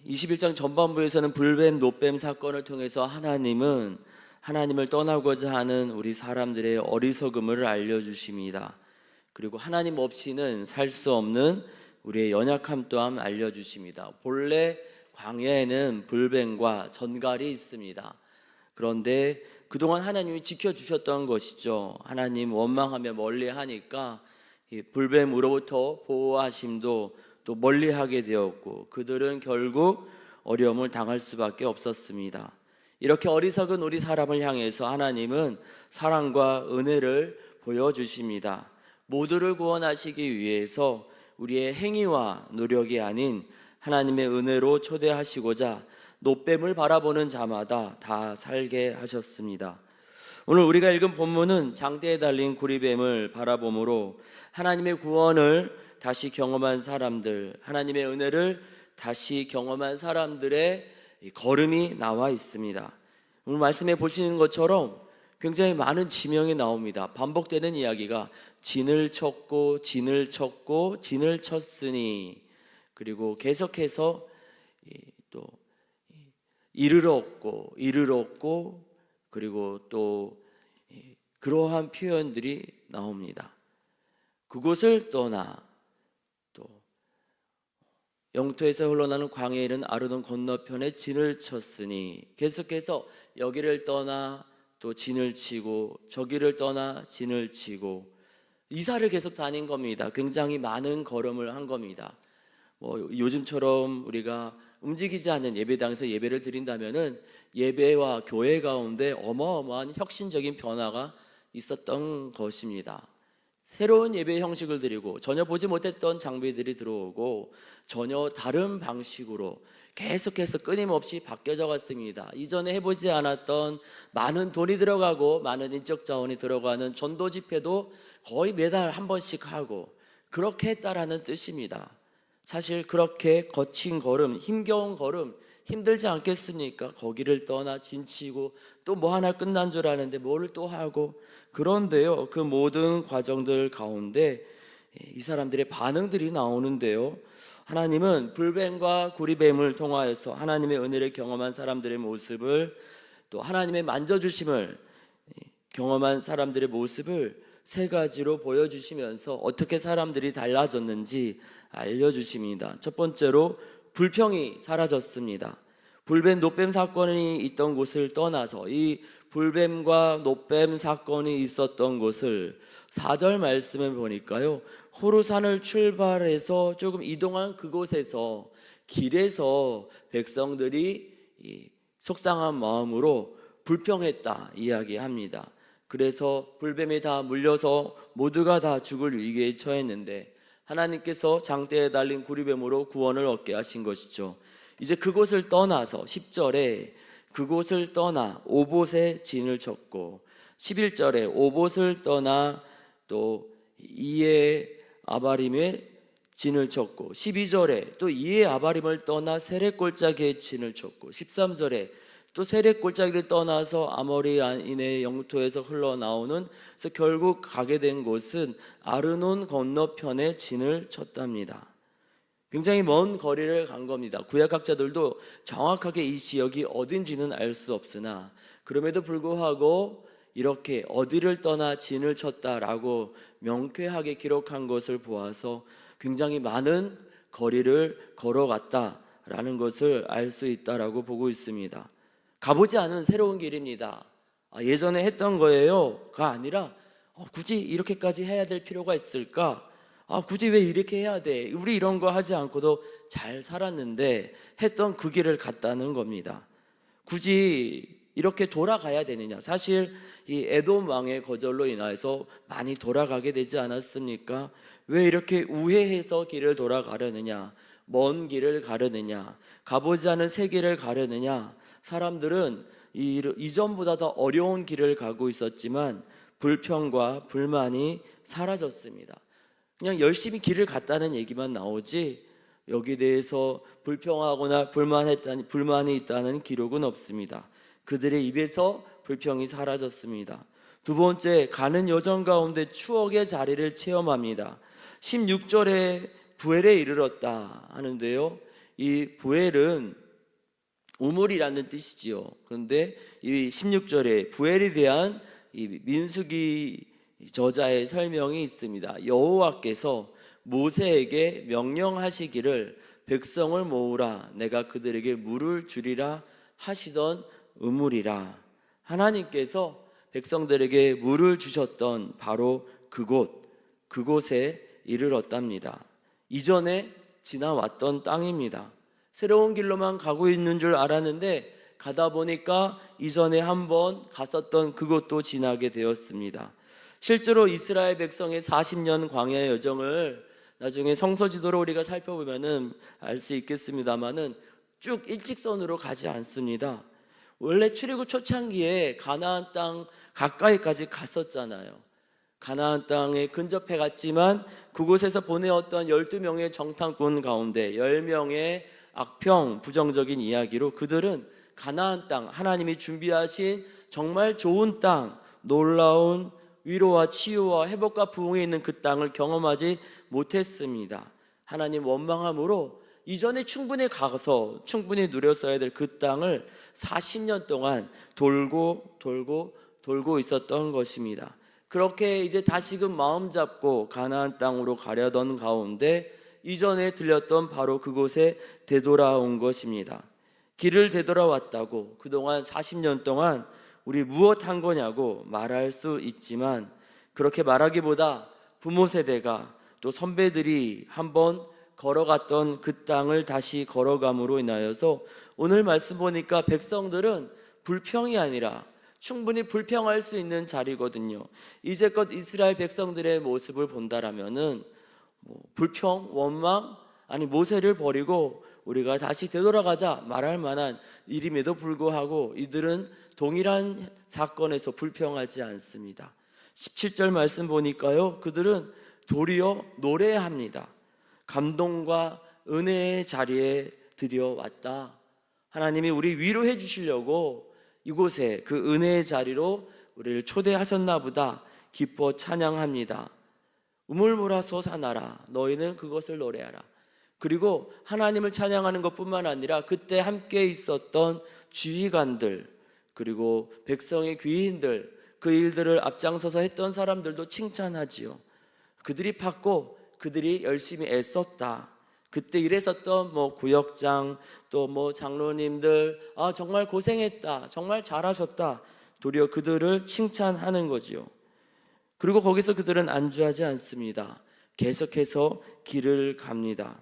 21장 전반부에서는 불뱀, 노뱀 사건을 통해서 하나님은 하나님을 떠나고자 하는 우리 사람들의 어리석음을 알려주십니다. 그리고 하나님 없이는 살 수 없는 우리의 연약함 또한 알려주십니다. 본래 광야에는 불뱀과 전갈이 있습니다. 그런데 그동안 하나님이 지켜주셨던 것이죠. 하나님 원망하며 멀리하니까 불뱀으로부터 보호하심도 또 멀리하게 되었고 그들은 결국 어려움을 당할 수밖에 없었습니다. 이렇게 어리석은 우리 사람을 향해서 하나님은 사랑과 은혜를 보여주십니다. 모두를 구원하시기 위해서 우리의 행위와 노력이 아닌 하나님의 은혜로 초대하시고자 노뱀을 바라보는 자마다 다 살게 하셨습니다. 오늘 우리가 읽은 본문은 장대에 달린 구리뱀을 바라보므로 하나님의 구원을 다시 경험한 사람들, 하나님의 은혜를 다시 경험한 사람들의 걸음이 나와 있습니다. 오늘 말씀해 보시는 것처럼 굉장히 많은 지명이 나옵니다. 반복되는 이야기가 진을 쳤고 진을 쳤고 진을 쳤으니, 그리고 계속해서 또 이를 얻고 이를 얻고, 그리고 또 그러한 표현들이 나옵니다. 그곳을 떠나, 또 영토에서 흘러나는 광야에 이른 아르논 건너편에 진을 쳤으니, 계속해서 여기를 떠나 또 진을 치고 저기를 떠나 진을 치고 이사를 계속 다닌 겁니다. 굉장히 많은 걸음을 한 겁니다. 요즘처럼 우리가 움직이지 않는 예배당에서 예배를 드린다면은 예배와 교회 가운데 어마어마한 혁신적인 변화가 있었던 것입니다. 새로운 예배 형식을 드리고 전혀 보지 못했던 장비들이 들어오고 전혀 다른 방식으로 계속해서 끊임없이 바뀌어져 갔습니다. 이전에 해보지 않았던 많은 돈이 들어가고 많은 인적 자원이 들어가는 전도 집회도 거의 매달 한 번씩 하고 그렇게 했다라는 뜻입니다. 사실 그렇게 거친 걸음, 힘겨운 걸음 힘들지 않겠습니까? 거기를 떠나 진치고 또 뭐 하나 끝난 줄 아는데 뭘 또 하고. 그런데요, 그 모든 과정들 가운데 이 사람들의 반응들이 나오는데요, 하나님은 불뱀과 구리뱀을 통하여서 하나님의 은혜를 경험한 사람들의 모습을, 또 하나님의 만져주심을 경험한 사람들의 모습을 세 가지로 보여주시면서 어떻게 사람들이 달라졌는지 알려주십니다. 첫 번째로 불평이 사라졌습니다. 불뱀, 노뱀 사건이 있던 곳을 떠나서 이 불뱀과 노뱀 사건이 있었던 곳을 4절 말씀을 보니까요, 호르산을 출발해서 조금 이동한 그곳에서 길에서 백성들이 속상한 마음으로 불평했다 이야기합니다. 그래서 불뱀이 다 물려서 모두가 다 죽을 위기에 처했는데 하나님께서 장대에 달린 구리뱀으로 구원을 얻게 하신 것이죠. 이제 그곳을 떠나서 10절에 그곳을 떠나 오봇에 진을 쳤고, 11절에 오봇을 떠나 또 이에 아바림에 진을 쳤고, 12절에 또 이에 아바림을 떠나 세렛골짜기에 진을 쳤고, 13절에 또 세렛골짜기를 떠나서 아모리인의 영토에서 흘러나오는, 그래서 결국 가게 된 곳은 아르논 건너편에 진을 쳤답니다. 굉장히 먼 거리를 간 겁니다. 구약학자들도 정확하게 이 지역이 어딘지는 알 수 없으나 그럼에도 불구하고 이렇게 어디를 떠나 진을 쳤다라고 명쾌하게 기록한 것을 보아서 굉장히 많은 거리를 걸어갔다라는 것을 알 수 있다라고 보고 있습니다. 가보지 않은 새로운 길입니다. 예전에 했던 거예요가 아니라 굳이 이렇게까지 해야 될 필요가 있을까? 굳이 왜 이렇게 해야 돼? 우리 이런 거 하지 않고도 잘 살았는데 했던 그 길을 갔다는 겁니다. 굳이 이렇게 돌아가야 되느냐? 사실 이 에돔 왕의 거절로 인하여서 많이 돌아가게 되지 않았습니까? 왜 이렇게 우회해서 길을 돌아가려느냐? 먼 길을 가려느냐? 가보지 않은 새 길을 가려느냐? 사람들은 이전보다 더 어려운 길을 가고 있었지만 불평과 불만이 사라졌습니다. 그냥 열심히 길을 갔다는 얘기만 나오지 여기에 대해서 불평하거나 불만이 있다는 기록은 없습니다. 그들의 입에서 불평이 사라졌습니다. 두 번째, 가는 여정 가운데 추억의 자리를 체험합니다. 16절에 부엘에 이르렀다 하는데요, 이 부엘은 우물이라는 뜻이지요. 그런데 이 16절에 부엘에 대한 이 민수기 저자의 설명이 있습니다. 여호와께서 모세에게 명령하시기를 백성을 모으라, 내가 그들에게 물을 주리라 하시던 우물이라. 하나님께서 백성들에게 물을 주셨던 바로 그곳에 이르렀답니다. 이전에 지나왔던 땅입니다. 새로운 길로만 가고 있는 줄 알았는데 가다 보니까 이전에 한번 갔었던 그곳도 지나게 되었습니다. 실제로 이스라엘 백성의 40년 광야의 여정을 나중에 성서지도로 우리가 살펴보면은 알 수 있겠습니다만은 쭉 일직선으로 가지 않습니다. 원래 출애굽 초창기에 가나안 땅 가까이까지 갔었잖아요. 가나안 땅에 근접해 갔지만 그곳에서 보내었던 12명의 정탐꾼 가운데 10명의 악평 부정적인 이야기로 그들은 가나안 땅, 하나님이 준비하신 정말 좋은 땅, 놀라운 위로와 치유와 회복과 부흥이 있는 그 땅을 경험하지 못했습니다. 하나님 원망함으로 이전에 충분히 가서 충분히 누렸어야 될 그 땅을 40년 동안 돌고 있었던 것입니다. 그렇게 이제 다시금 마음 잡고 가나안 땅으로 가려던 가운데 이전에 들렸던 바로 그곳에 되돌아온 것입니다. 길을 되돌아왔다고 그동안 40년 동안 우리 무엇 한 거냐고 말할 수 있지만 그렇게 말하기보다 부모 세대가 또 선배들이 한번 걸어갔던 그 땅을 다시 걸어감으로 인하여서 오늘 말씀 보니까 백성들은 불평이 아니라 충분히 불평할 수 있는 자리거든요. 이제껏 이스라엘 백성들의 모습을 본다라면은 불평, 원망, 아니 모세를 버리고 우리가 다시 되돌아가자 말할 만한 일임에도 불구하고 이들은 동일한 사건에서 불평하지 않습니다. 17절 말씀 보니까요, 그들은 도리어 노래합니다. 감동과 은혜의 자리에 드디어 왔다. 하나님이 우리 위로해 주시려고 이곳에 그 은혜의 자리로 우리를 초대하셨나 보다 기뻐 찬양합니다. 우물물아 솟아나라, 너희는 그것을 노래하라. 그리고 하나님을 찬양하는 것뿐만 아니라 그때 함께 있었던 지휘관들, 그리고 백성의 귀인들, 그 일들을 앞장서서 했던 사람들도 칭찬하지요. 그들이 팠고 그들이 열심히 애썼다. 그때 일했었던 구역장 또 장로님들, 정말 고생했다, 정말 잘하셨다, 도리어 그들을 칭찬하는 거지요. 그리고 거기서 그들은 안주하지 않습니다. 계속해서 길을 갑니다.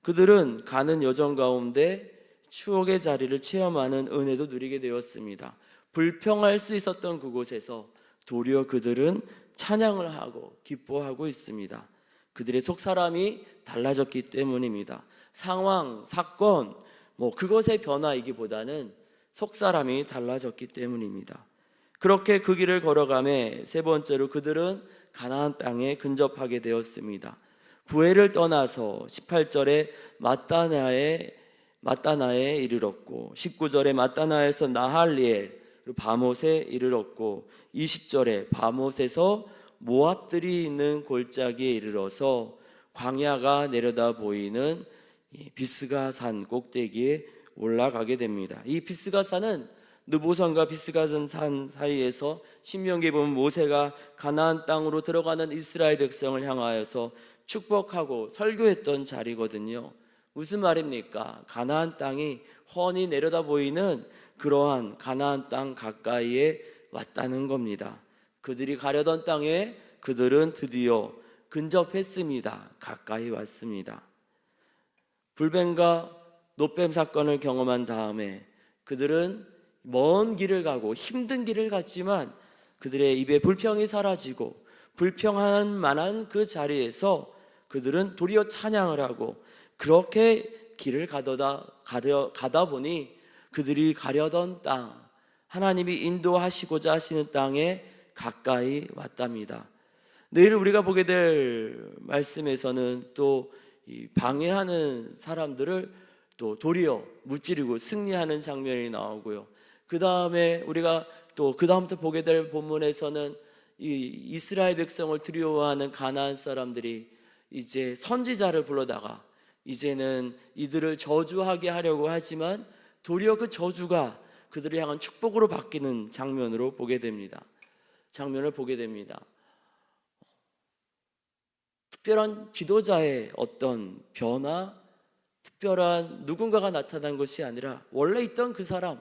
그들은 가는 여정 가운데 추억의 자리를 체험하는 은혜도 누리게 되었습니다. 불평할 수 있었던 그곳에서 도리어 그들은 찬양을 하고 기뻐하고 있습니다. 그들의 속사람이 달라졌기 때문입니다. 상황, 사건, 그것의 변화이기보다는 속사람이 달라졌기 때문입니다. 그렇게 그 길을 걸어가며 세 번째로 그들은 가나안 땅에 근접하게 되었습니다. 부엘을 떠나서 18절에 마따나에 이르렀고 19절에 마따나에서 나할리엘 바못에 이르렀고 20절에 바못에서 모압들이 있는 골짜기에 이르러서 광야가 내려다 보이는 비스가 산 꼭대기에 올라가게 됩니다. 이 비스가 산은 느보산과 비스가 산 사이에서 신명기에 보면 모세가 가나안 땅으로 들어가는 이스라엘 백성을 향하여서 축복하고 설교했던 자리거든요. 무슨 말입니까? 가나안 땅이 훤히 내려다 보이는 그러한 가나안 땅 가까이에 왔다는 겁니다. 그들이 가려던 땅에 그들은 드디어 근접했습니다. 가까이 왔습니다. 불뱀과 노뱀 사건을 경험한 다음에 그들은 먼 길을 가고 힘든 길을 갔지만 그들의 입에 불평이 사라지고 불평할 만한 그 자리에서 그들은 도리어 찬양을 하고 그렇게 길을 가다 보니 그들이 가려던 땅, 하나님이 인도하시고자 하시는 땅에 가까이 왔답니다. 내일 우리가 보게 될 말씀에서는 또 방해하는 사람들을 또 도리어 무찌르고 승리하는 장면이 나오고요. 그 다음에 우리가 또 그 다음부터 보게 될 본문에서는 이 이스라엘 백성을 두려워하는 가나안 사람들이 이제 선지자를 불러다가 이제는 이들을 저주하게 하려고 하지만 도리어 그 저주가 그들을 향한 축복으로 바뀌는 장면을 보게 됩니다. 특별한 지도자의 어떤 변화, 특별한 누군가가 나타난 것이 아니라 원래 있던 그 사람,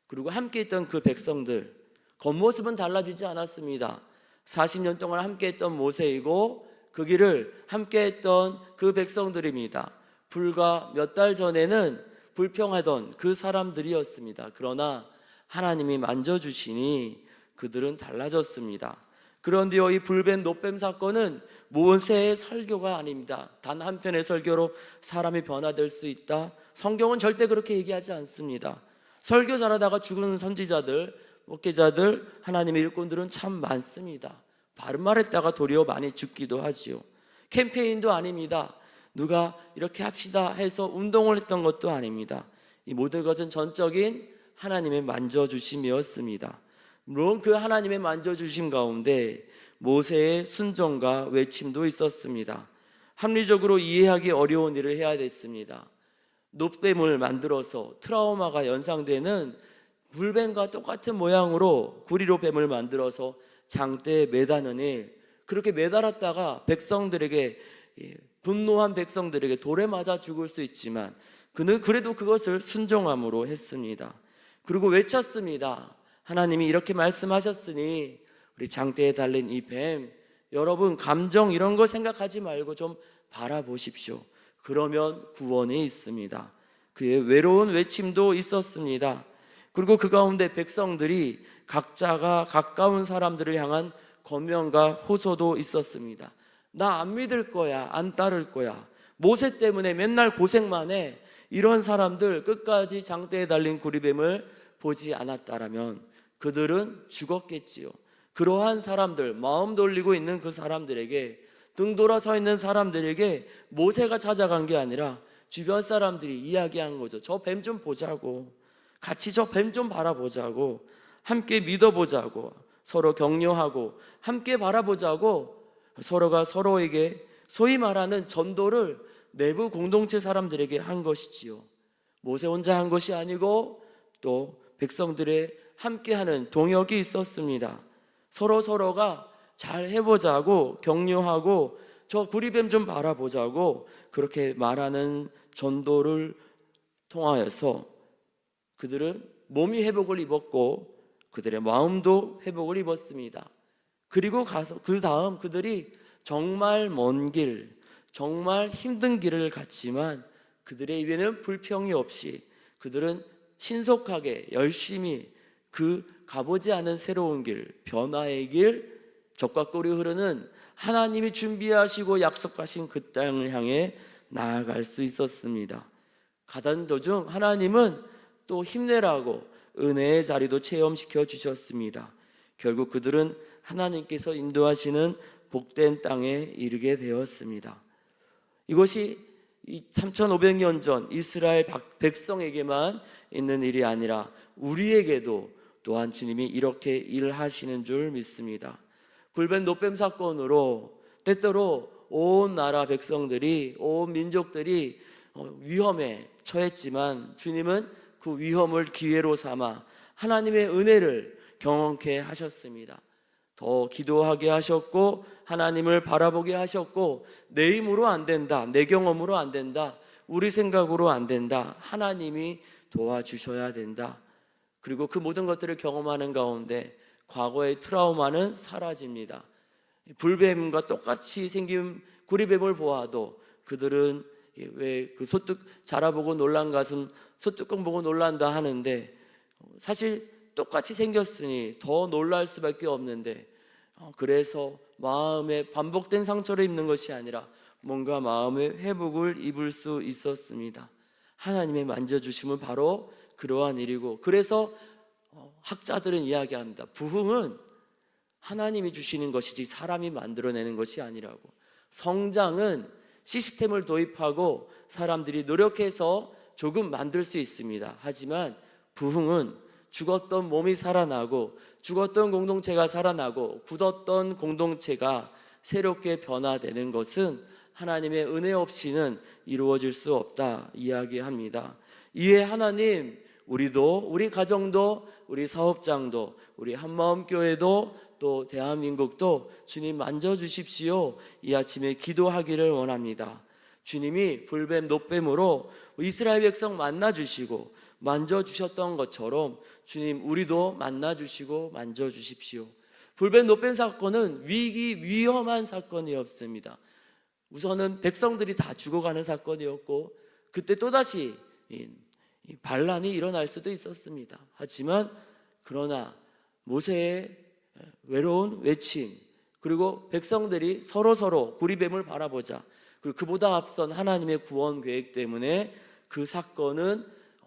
그리고 함께 있던 그 백성들, 겉모습은 달라지지 않았습니다. 40년 동안 함께 했던 모세이고 그 길을 함께 했던 그 백성들입니다. 불과 몇 달 전에는 불평하던 그 사람들이었습니다. 그러나 하나님이 만져주시니 그들은 달라졌습니다. 그런데요, 이 불뱀 노뱀 사건은 모세의 설교가 아닙니다. 단 한편의 설교로 사람이 변화될 수 있다? 성경은 절대 그렇게 얘기하지 않습니다. 설교 잘하다가 죽은 선지자들, 목회자들, 하나님의 일꾼들은 참 많습니다. 바른 말 했다가 도리어 많이 죽기도 하지요. 캠페인도 아닙니다. 누가 이렇게 합시다 해서 운동을 했던 것도 아닙니다. 이 모든 것은 전적인 하나님의 만져주심이었습니다. 물론 그 하나님의 만져주심 가운데 모세의 순종과 외침도 있었습니다. 합리적으로 이해하기 어려운 일을 해야 됐습니다. 노뱀을 만들어서 트라우마가 연상되는 불뱀과 똑같은 모양으로 구리로 뱀을 만들어서 장대에 매다는 일, 그렇게 매달았다가 백성들에게, 분노한 백성들에게 돌에 맞아 죽을 수 있지만 그는 그래도 그것을 순종함으로 했습니다. 그리고 외쳤습니다. 하나님이 이렇게 말씀하셨으니 우리 장대에 달린 이 뱀, 여러분 감정 이런 거 생각하지 말고 좀 바라보십시오. 그러면 구원이 있습니다. 그의 외로운 외침도 있었습니다. 그리고 그 가운데 백성들이 각자가 가까운 사람들을 향한 권면과 호소도 있었습니다. 나 안 믿을 거야, 안 따를 거야, 모세 때문에 맨날 고생만 해, 이런 사람들 끝까지 장대에 달린 구리뱀을 보지 않았다라면 그들은 죽었겠지요. 그러한 사람들, 마음 돌리고 있는 그 사람들에게, 등 돌아서 있는 사람들에게 모세가 찾아간 게 아니라 주변 사람들이 이야기한 거죠. 저 뱀 좀 보자고, 같이 저 뱀 좀 바라보자고, 함께 믿어보자고, 서로 격려하고 함께 바라보자고, 서로가 서로에게 소위 말하는 전도를 내부 공동체 사람들에게 한 것이지요. 모세 혼자 한 것이 아니고 또 백성들의 함께하는 동역이 있었습니다. 서로가 잘 해보자고 격려하고 저 구리뱀 좀 바라보자고 그렇게 말하는 전도를 통하여서 그들은 몸이 회복을 입었고 그들의 마음도 회복을 입었습니다. 그리고 가서 그 다음 그들이 정말 먼 길, 정말 힘든 길을 갔지만 그들의 입에는 불평이 없이 그들은 신속하게 열심히 그 가보지 않은 새로운 길, 변화의 길, 적과 꿀이 흐르는 하나님이 준비하시고 약속하신 그 땅을 향해 나아갈 수 있었습니다. 가던 도중 하나님은 또 힘내라고 은혜의 자리도 체험시켜 주셨습니다. 결국 그들은 하나님께서 인도하시는 복된 땅에 이르게 되었습니다. 이것이 3500년 전 이스라엘 백성에게만 있는 일이 아니라 우리에게도 또한 주님이 이렇게 일하시는 줄 믿습니다. 불뱀 노뱀 사건으로 때때로 온 나라 백성들이, 온 민족들이 위험에 처했지만 주님은 그 위험을 기회로 삼아 하나님의 은혜를 경험케 하셨습니다. 더 기도하게 하셨고 하나님을 바라보게 하셨고, 내 힘으로 안 된다, 내 경험으로 안 된다, 우리 생각으로 안 된다, 하나님이 도와주셔야 된다. 그리고 그 모든 것들을 경험하는 가운데 과거의 트라우마는 사라집니다. 불뱀과 똑같이 생긴 구리뱀을 보아도 그들은 왜 그 소뚜 자라보고 놀란 가슴 소뚜껑 보고 놀란다 하는데, 사실 똑같이 생겼으니 더 놀랄 수밖에 없는데, 그래서 마음에 반복된 상처를 입는 것이 아니라 뭔가 마음의 회복을 입을 수 있었습니다. 하나님의 만져주심은 바로 그러한 일이고, 그래서 학자들은 이야기합니다. 부흥은 하나님이 주시는 것이지 사람이 만들어내는 것이 아니라고. 성장은 시스템을 도입하고 사람들이 노력해서 조금 만들 수 있습니다. 하지만 부흥은 죽었던 몸이 살아나고, 죽었던 공동체가 살아나고, 굳었던 공동체가 새롭게 변화되는 것은 하나님의 은혜 없이는 이루어질 수 없다 이야기합니다. 이에 하나님, 우리도, 우리 가정도, 우리 사업장도, 우리 한마음교회도, 또 대한민국도 주님 만져주십시오. 이 아침에 기도하기를 원합니다. 주님이 불뱀 노뱀으로 이스라엘 백성 만나주시고 만져주셨던 것처럼 주님, 우리도 만나주시고 만져주십시오. 불뱀 노뱀 사건은 위험한 사건이었습니다. 우선은 백성들이 다 죽어가는 사건이었고, 그때 또다시 반란이 일어날 수도 있었습니다. 하지만 그러나 모세의 외로운 외침, 그리고 백성들이 서로 구리뱀을 바라보자, 그리고 그보다 앞선 하나님의 구원 계획 때문에 그 사건은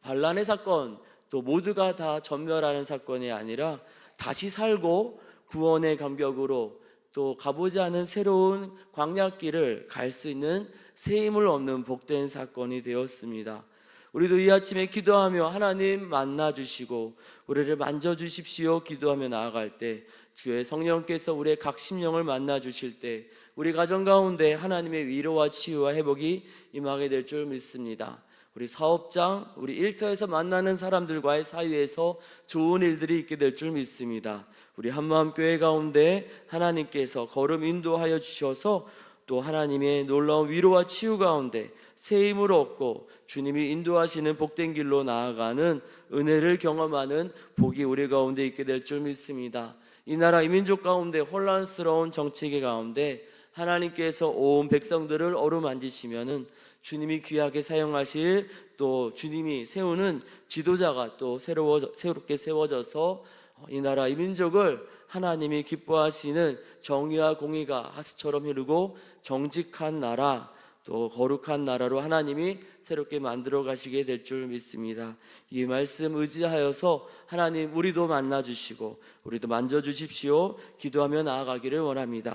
반란의 사건, 또 모두가 다 전멸하는 사건이 아니라 다시 살고 구원의 감격으로 또 가보지 않은 새로운 광야길을 갈 수 있는 새 힘을 얻는 복된 사건이 되었습니다. 우리도 이 아침에 기도하며 하나님 만나주시고 우리를 만져주십시오 기도하며 나아갈 때, 주의 성령께서 우리의 각 심령을 만나주실 때 우리 가정 가운데 하나님의 위로와 치유와 회복이 임하게 될 줄 믿습니다. 우리 사업장, 우리 일터에서 만나는 사람들과의 사이에서 좋은 일들이 있게 될 줄 믿습니다. 우리 한마음교회 가운데 하나님께서 걸음 인도하여 주셔서 또 하나님의 놀라운 위로와 치유 가운데 새 힘을 얻고 주님이 인도하시는 복된 길로 나아가는 은혜를 경험하는 복이 우리 가운데 있게 될 줄 믿습니다. 이 나라 이 민족 가운데 혼란스러운 정책의 가운데 하나님께서 온 백성들을 어루만지시면은 주님이 귀하게 사용하실, 또 주님이 세우는 지도자가 또 새롭게 세워져서 이 나라 이 민족을 하나님이 기뻐하시는 정의와 공의가 하수처럼 흐르고 정직한 나라, 또 거룩한 나라로 하나님이 새롭게 만들어 가시게 될 줄 믿습니다. 이 말씀 의지하여서 하나님, 우리도 만나주시고 우리도 만져주십시오 기도하며 나아가기를 원합니다.